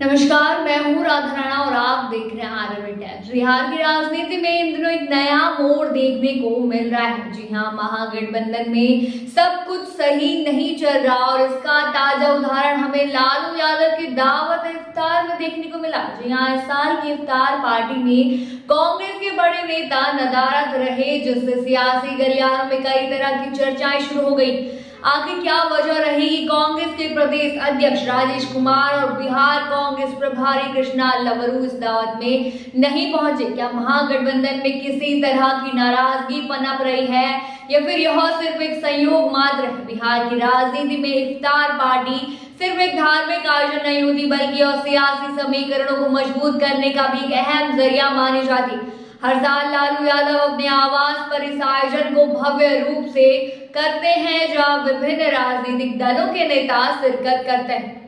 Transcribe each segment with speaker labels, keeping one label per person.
Speaker 1: नमस्कार, मैं हूँ राधा राणा और आप देख रहे हैं आरएनबी टाइम्स। बिहार की राजनीति में इन दिनों एक नया मोड़ देखने को मिल रहा है। जी हाँ, महागठबंधन में सब कुछ सही नहीं चल रहा और इसका ताजा उदाहरण हमें लालू यादव की दावत इफ्तार में देखने को मिला। जी हाँ, इस साल की इफ्तार पार्टी में कांग्रेस के बड़े नेता नदारद रहे, जिससे सियासी गलियारों में कई तरह की चर्चाएं शुरू हो गई। आखिर क्या वजह रही कांग्रेस के प्रदेश अध्यक्ष राजेश कुमार और बिहार कांग्रेस प्रभारी कृष्णा लवरू इस दावत में नहीं पहुंचे? क्या महागठबंधन में किसी तरह की नाराजगी पनप रही है या फिर यह सिर्फ एक संयोग मात्र है? बिहार की राजनीति में इफ्तार पार्टी सिर्फ एक धार्मिक आयोजन नहीं होती, बल्कि और सियासी समीकरणों को मजबूत करने का भी एक अहम जरिया मानी जाती। हर साल लालू यादव अपने आवास पर इस आयोजन को भव्य रूप से करते हैं, जहां विभिन्न राजनीतिक दलों के नेता शिरकत करते हैं।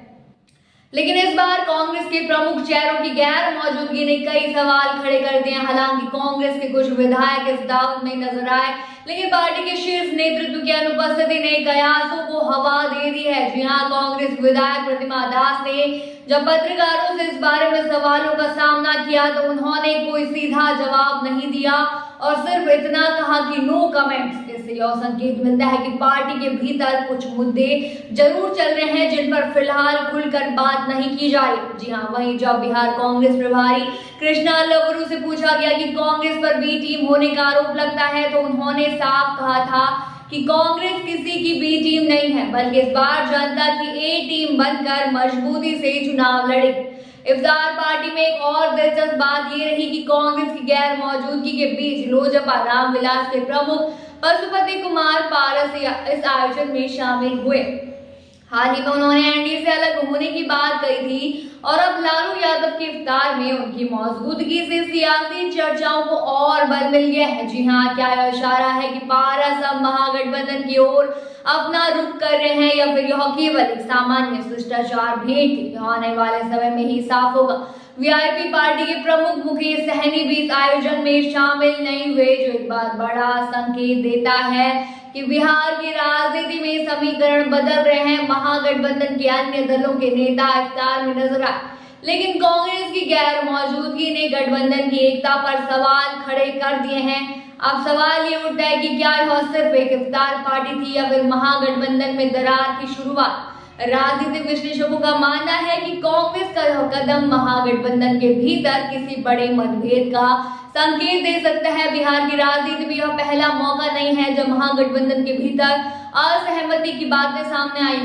Speaker 1: लेकिन इस बार कांग्रेस के प्रमुख चेहरों की गैर मौजूदगी ने कई सवाल खड़े कर दिए। हालांकि कांग्रेस के कुछ विधायक इस दावत में नजर आए, लेकिन पार्टी के शीर्ष नेतृत्व की अनुपस्थिति ने कयासों को हवा दे दी है। जी हां, कांग्रेस विधायक प्रतिमा दास ने जब पत्रकारों से इस बारे में सवालों का सामना किया तो उन्होंने कोई सीधा जवाब नहीं दिया और सिर्फ इतना कहा कि नो कमेंट्स। इससे यह संकेत मिलता है कि पार्टी के भीतर कुछ मुद्दे जरूर चल रहे हैं जिन पर फिलहाल खुलकर बात नहीं की जा रही। जी हाँ, वहीं जब बिहार कांग्रेस प्रभारी कृष्णा लवरू से पूछा गया कि कांग्रेस पर बी टीम होने का आरोप लगता है, तो उन्होंने साफ कहा था कि कांग्रेस किसी की बी टीम नहीं है, बल्कि इस बार जनता की ए टीम बनकर मजबूती से चुनाव लड़ेगी। इफ्तार पार्टी में एक और दिलचस्प बात ये रही कि कांग्रेस की गैर मौजूदगी के बीच लोजपा रामविलास के प्रमुख पशुपति कुमार पारस इस आयोजन में शामिल हुए। हाल ही में उन्होंने एनडीए से अलग होने की बात कही थी और अब लालू यादव के इफ्तार में उनकी मौजूदगी से सियासी चर्चाओं को और बल मिल गया है। जी हाँ, क्या यह इशारा है कि पारस अब महागठबंधन की ओर अपना रुख कर रहे हैं या फिर यह केवल एक सामान्य शिष्टाचार भेंट थी? आने वाले समय में ही साफ होगा। वीआईपी पार्टी के प्रमुख मुकेश सहनी भी इस आयोजन में शामिल नहीं हुए, जो एक बार बड़ा संकेत देता है कि बिहार की राजनीति में समीकरण बदल रहे हैं। महागठबंधन के अन्य दलों के नेता इफ्तार में नजर आए, लेकिन कांग्रेस की गैर मौजूदगी ने गठबंधन की एकता पर सवाल खड़े कर दिए हैं। अब सवाल ये उठता है कि क्या यह सिर्फ एक इफ्तार पार्टी थी या फिर महागठबंधन में दरार की शुरुआत? राजनीतिक विश्लेषकों का मानना है कि कांग्रेस का यह कदम महागठबंधन के भीतर किसी बड़े मतभेद का संकेत दे सकता है। बिहार की राजनीति में यह पहला मौका नहीं है जब महागठबंधन के भीतर असहमति की बातें सामने आई।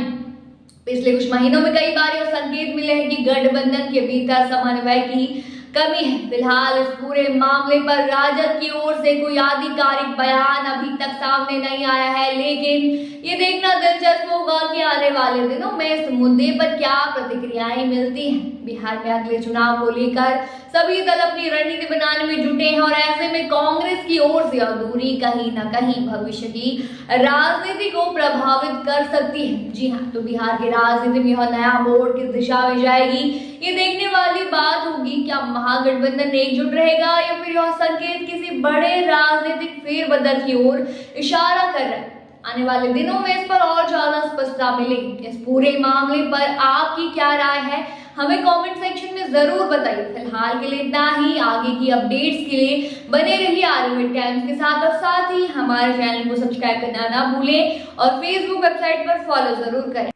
Speaker 1: पिछले कुछ महीनों में कई बार यह संकेत मिले हैं कि गठबंधन के भीतर समन्वय की कमी है। फिलहाल इस पूरे मामले पर राजद की ओर से कोई आधिकारिक बयान अभी तक सामने नहीं आया है, लेकिन ये देखना दिलचस्प होगा कि आने वाले दिनों में इस मुद्दे पर क्या प्रतिक्रियाएं मिलती हैं। बिहार में अगले चुनाव को लेकर सभी दल अपनी रणनीति बनाने में जुटे हैं और ऐसे में कांग्रेस की ओर से दूरी कहीं न कहीं भविष्य की राजनीति को प्रभावित कर सकती है। जी हाँ, तो बिहार की राजनीति में यह नया मोड़ किस दिशा में जाएगी, ये देखने वाली बात होगी। क्या महागठबंधन एकजुट रहेगा या फिर यह संकेत किसी बड़े राजनीतिक फेरबदल की ओर इशारा कर रहा है? आने वाले दिनों में इस पर और ज्यादा स्पष्टता मिलेगी। इस पूरे मामले पर आपकी क्या राय है, हमें कमेंट सेक्शन में जरूर बताइए। फिलहाल के लिए इतना ही। आगे की अपडेट्स के लिए बने रहिए आरएनबी टाइम्स के साथ और साथ ही हमारे चैनल को सब्सक्राइब करना ना भूलें और फेसबुक वेबसाइट पर फॉलो जरूर करें।